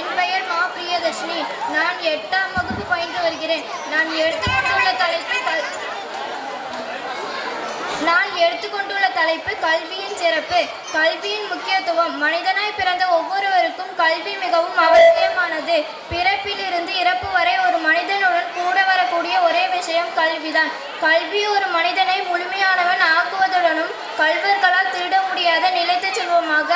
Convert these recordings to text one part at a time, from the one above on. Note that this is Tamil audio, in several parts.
என் பெயர் மா பிரியதர்ஷினி. நான் 8ஆம் வகுப்பு பயின்று வருகிறேன். நான் எடுத்துக்கொண்டுள்ள தலைப்பு கல்வியின் சிறப்பு. கல்வியின் முக்கியத்துவம். மனிதனாய் பிறந்த ஒவ்வொருவருக்கும் கல்வி மிகவும் அவசியமானது. பிறப்பிலிருந்து இறப்பு வரை ஒரு மனிதனுடன் கூட வரக்கூடிய ஒரே விஷயம் கல்விதான். கல்வி ஒரு மனிதனை முழுமையானவன் ஆக்குவதுடனும் கல்வர்களால் திருட முடியாத நிலைத்த செல்வமாக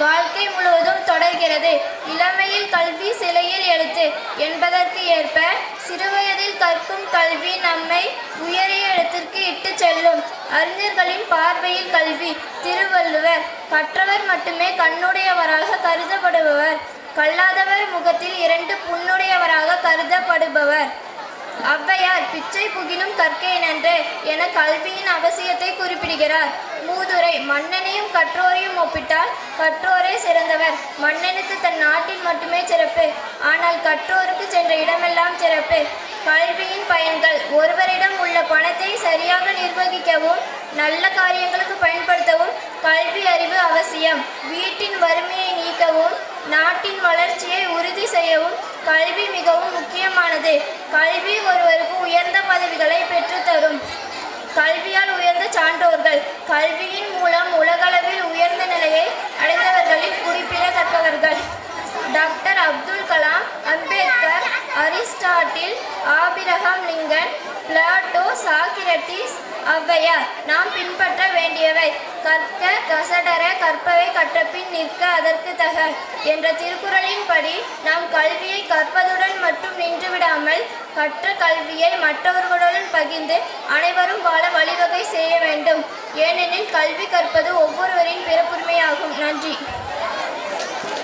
வாழ்க்கை முழுவதும் தொடர்கிறது. இளமையில் கல்வி சிலையில் எழுத்து என்பதற்கு ஏற்ப சிறுவயதில் கற்கும் கல்வி நம்மை உயரிய இடத்திற்கு இட்டு செல்லும். அறிஞர்களின் பார்வையில் கல்வி. திருவள்ளுவர். கற்றவர் மட்டுமே கண்ணுடையவராக கருதப்படுபவர், கல்லாதவர் முகத்தில் 2 புண்ணுடையவராக கருதப்படுபவர். ஔவையார். பிச்சை புகினும் கற்கேனென்று என கல்வியின் அவசியத்தை குறிப்பிடுகிறார். மூதுரை. மன்னனையும் கற்றோரையும் ஒப்பிட்டால் கற்றோரே சிறந்தவர். மன்னனுக்கு தன் நாட்டில் மட்டுமே சிறப்பு, ஆனால் கற்றோருக்கு சென்ற இடமெல்லாம் சிறப்பு. கல்வியின் பயன்கள். ஒருவரிடம் உள்ள பணத்தை சரியாக நிர்வகிக்கவும் நல்ல காரியங்களுக்கு பயன்படுத்தவும் கல்வி அறிவு அவசியம். வீட்டின் வறுமையை நீக்கவும் நாட்டின் வளர்ச்சியை உறுதி செய்யவும் கல்வி மிகவும் முக்கியமானது. கல்வி ஒருவருக்கு உயர்ந்த பதவிகளை பெற்றுத்தரும். கல்வியால் உயர்ந்த சான்றோர்கள். கல்வியின் மூலம் உலகளவில் உயர்ந்த நிலையை அடைந்தவர்களில் குறிப்பிடத்தக்கவர்கள். Doctor Abdul Kalam, Ambedkar, Aristotle, Abraham Lincoln, Plato, Socrates, Avvaiyar. நாம் பின்பற்ற வேண்டியவை: கற்க கசடர கற்பவை கற்றபின் நிற்க அதற்கு தக என்ற திருக்குறளின்படி நாம் கல்வியை கற்பதுடன் மட்டும் நின்றுவிடாமல் கற்ற கல்வியை மற்றவர்களுடன் பகிர்ந்து அனைவரும் வாழ வழிவகை செய்ய வேண்டும். ஏனெனில் கல்வி கற்பது ஒவ்வொருவரின் பிறப்புரிமையாகும். நன்றி.